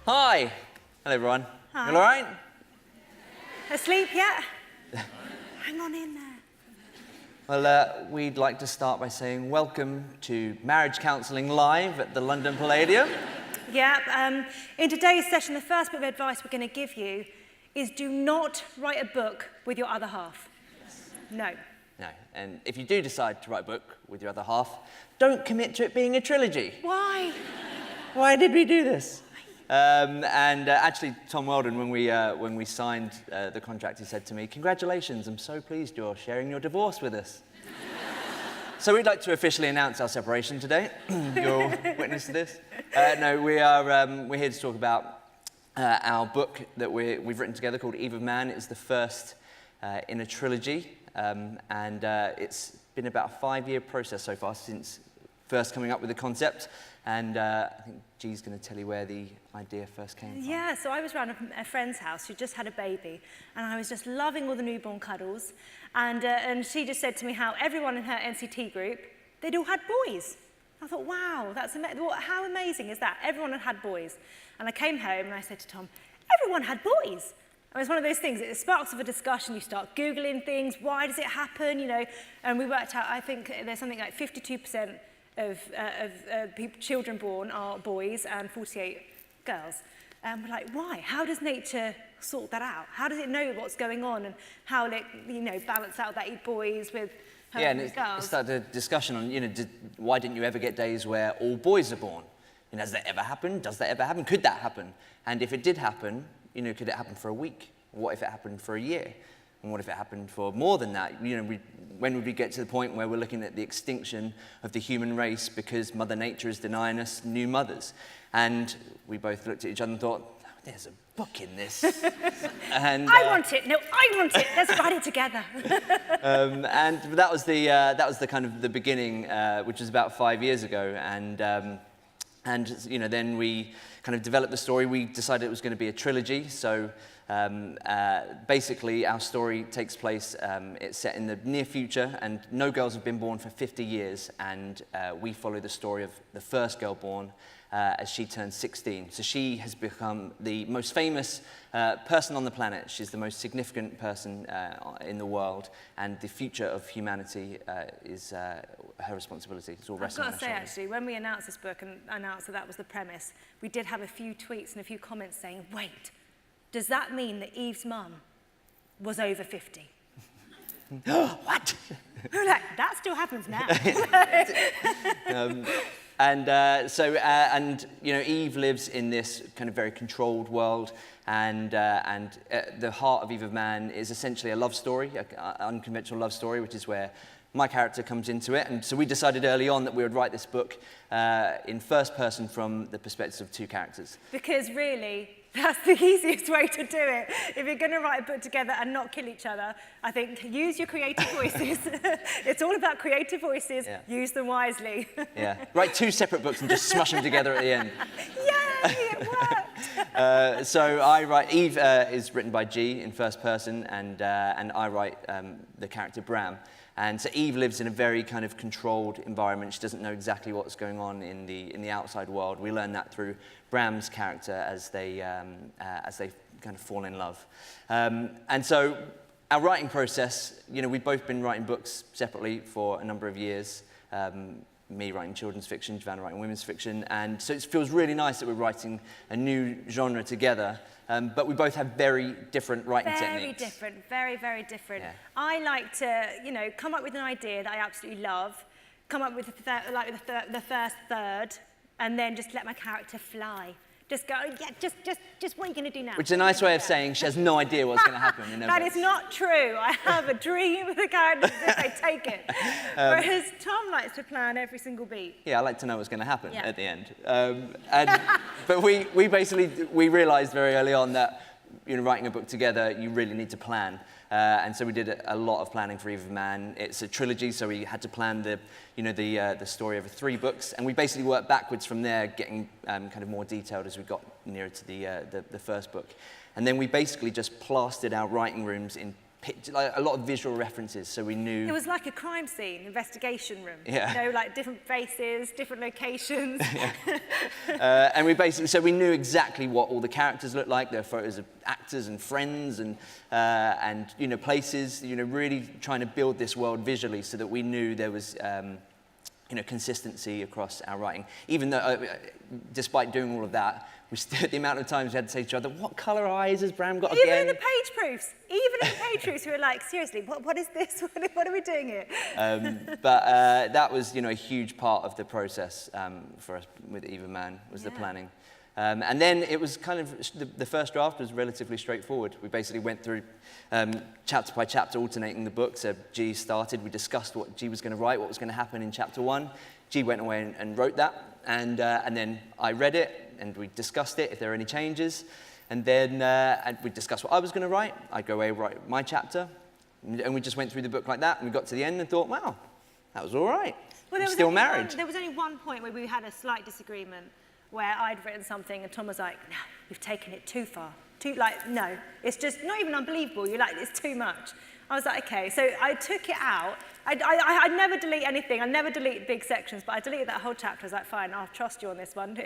Hi. Hello, everyone. Hi. You all right? Asleep yet? Hang on in there. Well, we'd like to start by saying welcome to Marriage Counselling Live at the London Palladium. Yeah, in today's session, the first bit of advice we're going to give you is do not write a book with your other half. No. No, and if you do decide to write a book with your other half, don't commit to it being a trilogy. Why? Why did we do this? Actually, Tom Weldon, when we signed the contract, he said to me, "Congratulations, I'm so pleased you're sharing your divorce with us." So we'd like to officially announce our separation today. You're all witness to this. No, we're here to talk about our book that we've written together called Eve of Man. It's the first in a trilogy, and it's been about a 5-year process so far since first coming up with the concept. And I think G's going to tell you where the idea first came from. Yeah, so I was around a friend's house who just had a baby, and I was just loving all the newborn cuddles. And she just said to me how everyone in her NCT group, they'd all had boys. I thought, wow, that's amazing. How amazing is that? Everyone had boys. And I came home and I said to Tom, everyone had boys. And it's one of those things, it sparks of a discussion, you start Googling things, why does it happen, you know? And we worked out, I think there's something like 52% of children born are boys and 48 girls. And we're like, why? How does nature sort that out? How does it know what's going on and how will it, you know, balance out that boys with girls? It started a discussion on, you know, why didn't you ever get days where all boys are born? You know, has that ever happened? Does that ever happen? Could that happen? And if it did happen, you know, could it happen for a week? What if it happened for a year? And what if it happened for more than that? You know, when would we get to the point where we're looking at the extinction of the human race because Mother Nature is denying us new mothers? And we both looked at each other and thought, oh, there's a book in this. And I want it. No, I want it. Let's write it together. And that was the kind of the beginning, which was about 5 years ago. And you know, then we kind of developed the story. We decided it was going to be a trilogy. So basically, our story takes place, it's set in the near future, and no girls have been born for 50 years, and we follow the story of the first girl born as she turns 16. So she has become the most famous person on the planet. She's the most significant person in the world, and the future of humanity is her responsibility. It's all resting on her shoulders. I've got to say, actually, when we announced this book and announced that was the premise, we did have a few tweets and a few comments saying, wait, does that mean that Eve's mum was over 50? What? That still happens now. And you know, Eve lives in this kind of very controlled world, and the heart of Eve of Man is essentially a love story, an unconventional love story, which is where my character comes into it. And so we decided early on that we would write this book in first person from the perspectives of two characters. Because really, that's the easiest way to do it. If you're going to write a book together and not kill each other, I think use your creative voices. It's all about creative voices. Yeah. Use them wisely. Yeah. Write 2 separate books and just smash them together at the end. Yay, it worked! So I write, Eve is written by G in first person, and I write the character Bram. And so Eve lives in a very kind of controlled environment. She doesn't know exactly what's going on in the outside world. We learn that through Bram's character as they kind of fall in love. And so our writing process, you know, we've both been writing books separately for a number of years. Me writing children's fiction, Giovanna writing women's fiction, and so it feels really nice that we're writing a new genre together. But we both have very different writing techniques. Very different, very, very different. Yeah. I like to, you know, come up with an idea that I absolutely love, come up with the first third, and then just let my character fly. Just go, yeah, just what are you going to do now? Which is a nice way of saying she has no idea what's going to happen. You know, that is not true. I have a dream of the characters if they take it. Whereas Tom likes to plan every single beat. Yeah, I like to know what's going to happen at the end. But we basically realised very early on that, you know, writing a book together, you really need to plan. And so we did a lot of planning for Eve of Man. It's a trilogy, so we had to plan the story over 3 books, and we basically worked backwards from there, getting kind of more detailed as we got nearer to the first book. And then we basically just plastered our writing rooms in like a lot of visual references, so we knew. It was like a crime scene, investigation room. Yeah. You know, like different faces, different locations. And we knew exactly what all the characters looked like. There were photos of actors and friends and you know, places. You know, really trying to build this world visually so that we knew there was you know, consistency across our writing. Even though, despite doing all of that, the amount of times we had to say to each other, what colour eyes has Bram got again? Even in the page proofs, we were like, seriously, what is this? What are we doing here? But that was, you know, a huge part of the process for us with Eva Man, was the planning. And then it was kind of, the first draft was relatively straightforward. We basically went through chapter by chapter, alternating the book. So G started, we discussed what G was going to write, what was going to happen in chapter 1. G went away and wrote that. And then I read it, and we discussed it, if there were any changes. And then we discussed what I was going to write. I'd go away, write my chapter. And we just went through the book like that. And we got to the end and thought, wow, that was all right. Well, I'm still married. There was only one point where we had a slight disagreement, where I'd written something and Tom was like, no, you've taken it too far. No, it's just not even unbelievable. You're like, it's too much. I was like, okay. So I took it out. I never delete anything. I never delete big sections, but I deleted that whole chapter. I was like, fine, I'll trust you on this one.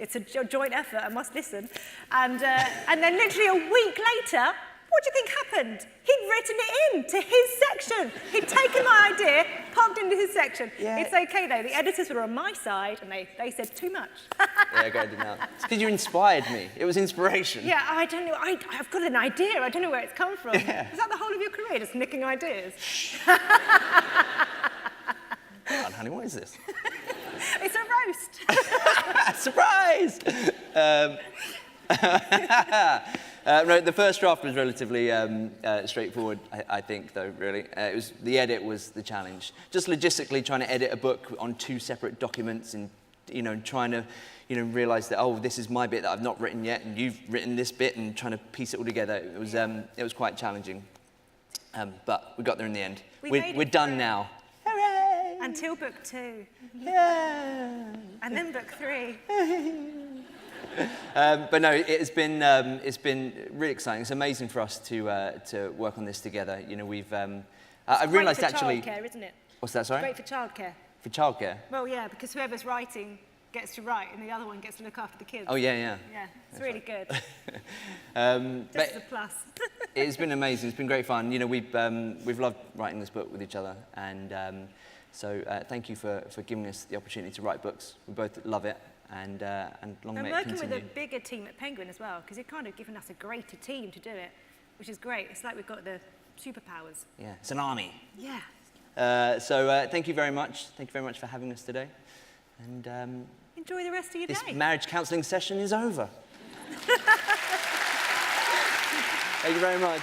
It's a joint effort. I must listen. And then literally a week later, what do you think happened? He'd written it into his section. He'd taken my idea, popped into his section. Yeah. It's okay, though. The editors were on my side, and they said too much. Yeah, go ahead now. It's because you inspired me. It was inspiration. Yeah, I don't know. I've got an idea. I don't know where it's come from. Yeah. Is that the whole of your career, just nicking ideas? Come on, honey, what is this? It's a roast. Surprise! No, the first draft was relatively straightforward, I think, though, really. The edit was the challenge. Just logistically trying to edit a book on 2 separate documents and, you know, trying to, you know, realize that, oh, this is my bit that I've not written yet, and you've written this bit, and trying to piece it all together. It was quite challenging. But we got there in the end. We're done now. Hooray! Until book 2. Yeah! And then book 3. But no, it's been really exciting. It's amazing for us to work on this together. You know, I realised actually. Great for childcare, isn't it? What's that? Sorry. Great for childcare. For childcare. Well, yeah, because whoever's writing gets to write, and the other one gets to look after the kids. Oh yeah. Yeah, it's really good. Just as a plus. It's been amazing. It's been great fun. You know, we've loved writing this book with each other, and so thank you for giving us the opportunity to write books. We both love it. And long may it working continue. with a bigger team at Penguin as well, because you've kind of given us a greater team to do it, which is great. It's like we've got the superpowers. Yeah, it's an army. Yeah. So thank you very much. Thank you very much for having us today. And enjoy the rest of your this day. marriage counselling session is over. Thank you very much.